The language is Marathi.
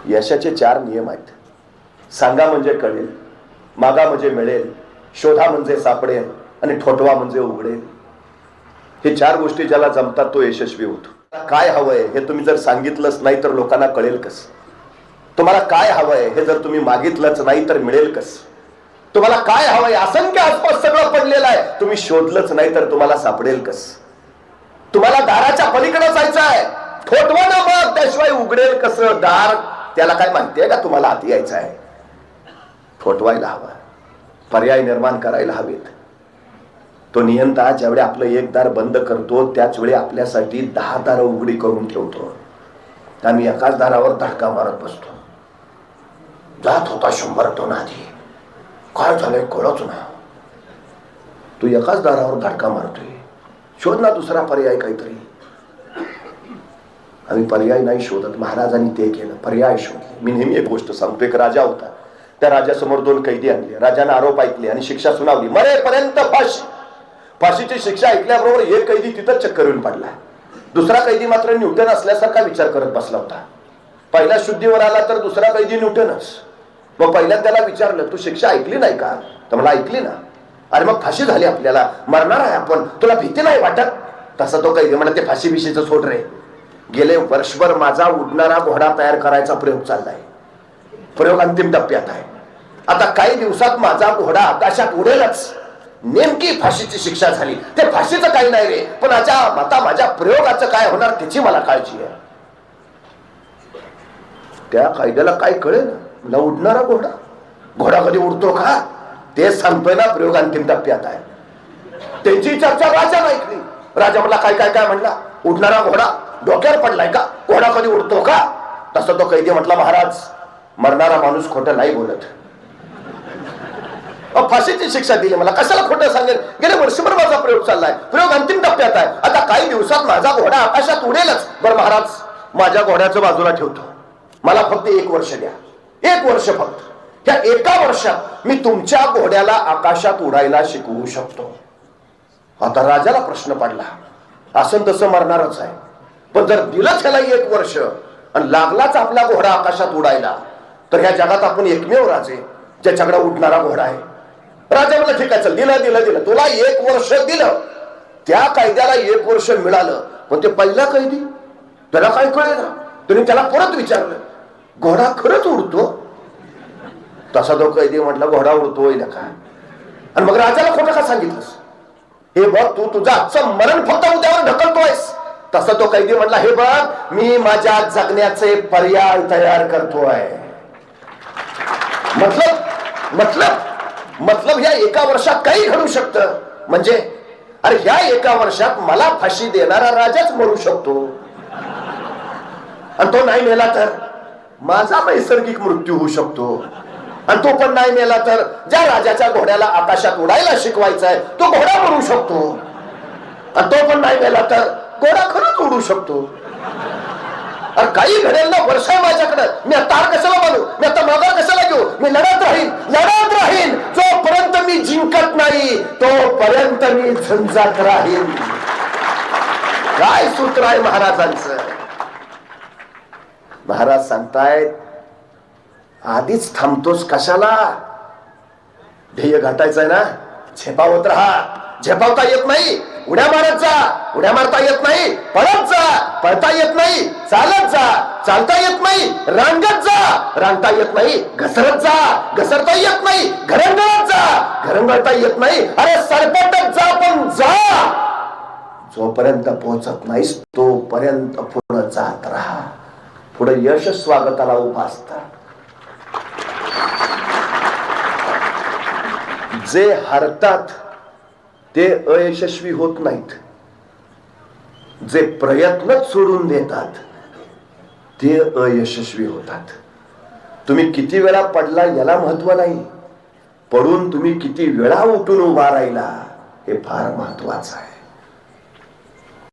यशाचे 4 नियम आहेत. सांगा म्हणजे कळेल, मागा म्हणजे मिळेल, शोधा म्हणजे सापडेल आणि ठोठवा म्हणजे उघडेल. हे 4 गोष्टी ज्याला जमतात तो यशस्वी होतो. काय हवंय हे तुम्ही जर सांगितलंच नाही तर लोकांना कळेल कसं? तुम्हाला काय हवंय हे जर तुम्ही मागितलंच नाही तर मिळेल कसं? तुम्हाला काय हवंय असंख्य आसपास सगळं पडलेलं आहे, तुम्ही शोधलंच नाही तर तुम्हाला सापडेल कसं? तुम्हाला दाराच्या पलीकडे जायचं आहे, ठोठवा ना मग, त्याशिवाय उघडेल कसं दार? त्याला काय माहितीये का तुम्हाला आत यायचं आहे? ठोठवायला हवं, पर्याय निर्माण करायला हवेत. तो नियंता ज्यावेळी आपलं एक दार बंद करतो त्याच वेळी आपल्यासाठी 10 दारं उघडी करून ठेवतो. आम्ही एकाच दारावर धडका मारत बसतो. जात होता 100 टन आधी, काय झालंय कळत ना. तू एकाच दारावर धडका मारतोय, शोध ना दुसरा पर्याय काहीतरी. आम्ही पर्याय नाही शोधत, महाराजांनी ते केलं, पर्याय शोधले. मी नेहमी एक गोष्ट सांगतो. एक राजा होता, त्या राजासमोर 2 कैदी आणले. राजाने आरोप ऐकले आणि शिक्षा सुनावली, मरेपर्यंत फाशी. फाशीची शिक्षा ऐकल्याबरोबर एक कैदी तिथं चक्कर येऊन पडला. दुसरा कैदी मात्र न्यूटन असल्यासारखा विचार करत बसला होता. पहिला शुद्धीवर आला तर दुसरा कैदी न्यूटनच. मग पहिल्या त्याला विचारलं, तू शिक्षा ऐकली नाही का? तर मला ऐकली ना. अरे मग फाशी झाली, आपल्याला मरणार आहे आपण, तुला भीती नाही वाटत? तसा तो कैदी म्हणा, ते फाशी बिशीचं सोड रे. गेले वर्षभर माझा उडणारा घोडा तयार करायचा प्रयोग चाललाय. प्रयोग अंतिम टप्प्यात आहे. आता काही दिवसात माझा घोडा आकाशात उडेलच. नेमकी फाशीची शिक्षा झाली, ते फाशीचं काही नाही रे, पण आता माझ्या प्रयोगाचं काय होणार त्याची मला काळजी आहे. त्या कायद्याला काय कळेल ना, उडणारा घोडा, घोडा कधी उडतो का ते सांगतोय ना, प्रयोग अंतिम टप्प्यात आहे. त्यांची चर्चा राजाने ऐकली. राजा म्हणला, काय काय काय म्हणला? उडणारा घोडा डोक्यावर पडलाय का? घोडा कधी उडतो का? तसं तो कैदी म्हटला, महाराज मरणारा माणूस खोटं नाही बोलत. फाशीची शिक्षा दिली मला, कशाला खोटं सांगेल? गेले वर्षभर माझा प्रयोग चाललाय, प्रयोग अंतिम टप्प्यात आहे, आता काही दिवसात माझा घोडा आकाशात उडेलच. बरं महाराज, माझ्या घोड्याचं बाजूला ठेवतो, मला फक्त 1 वर्ष द्या, 1 वर्ष फक्त. त्या 1 वर्षात मी तुमच्या घोड्याला आकाशात उडायला शिकवू शकतो. आता राजाला प्रश्न पडला, असं तसं मरणारच आहे, पण जर दिलंच ह्याला 1 वर्ष आणि लागलाच आपला घोडा आकाशात उडायला, तर ह्या जगात आपण एकमेव राजे ज्याच्याकडे उडणारा घोडा आहे. राजा म्हणला, ठीक आहे, चल, दिलं तुला 1 वर्ष दिलं. त्या कायद्याला 1 वर्ष मिळालं, पण ते पहिला कैदी त्याला काय कळेल ना. तुम्ही त्याला परत विचारलं, घोडा खरंच उडतो? तसा तो कैदी म्हटला, घोडा उडतोय ना का. आणि मग राजाला खोटं का सांगितलंस? हे बघ, तू तुझं आजचं मरण फक्त उद्यावर ढकलतोयस. तसा तो कैदी म्हटला, हे बघ, मी माझ्या जगण्याचे पर्याय तयार करतोय. मतलब ह्या 1 वर्षात काही घडू शकतं. म्हणजे अरे ह्या 1 वर्षात मला फाशी देणारा राजाच मरू शकतो, आणि तो नाही मेला तर माझा नैसर्गिक मृत्यू होऊ शकतो. आणि तो पण नाही मेला तर ज्या राजाच्या घोड्याला आकाशात उडायला शिकवायचा आहे तो घोडा मरू शकतो. आणि तो पण नाही मेला तर घोडा खरंच उडू शकतो. अरे काही घडेल ना, वर्ष आहे माझ्याकडे, मी तार कशाला बांधू, मी आता माघार कशाला घेऊ? मी लढत राहीन जोपर्यंत मी जिंकत नाही तोपर्यंत मी झंझाट राहीन. काय सूत्र आहे महाराजांचं? महाराज सांगतायत, आधीच थांबतोस कशाला? ध्येय गाठायचंय ना, झेपावत राहा. झेपावता येत नाही, उड्या मारत जा. उड्या मारता येत नाही, पळत जा. पळता येत नाही, चालत जा. चालता येत नाही, रांगत जा. रांगता येत नाही, घसरत जा. घसरता येत नाही, घरंगळत जा. घरंगळता येत नाही, अरे सरपटत जा, पण जा. जोपर्यंत पोहोचत नाहीस तोपर्यंत पुढे जात राहा. पुढे यश स्वागताला उभा असतं. जे हरतात ते अयशस्वी होत नाहीत, जे प्रयत्नच सोडून देतात ते अयशस्वी होतात. तुम्ही किती वेळा पडला याला महत्व नाही, पडून तुम्ही किती वेळा उठून उभा राहिला हे फार महत्वाचं आहे.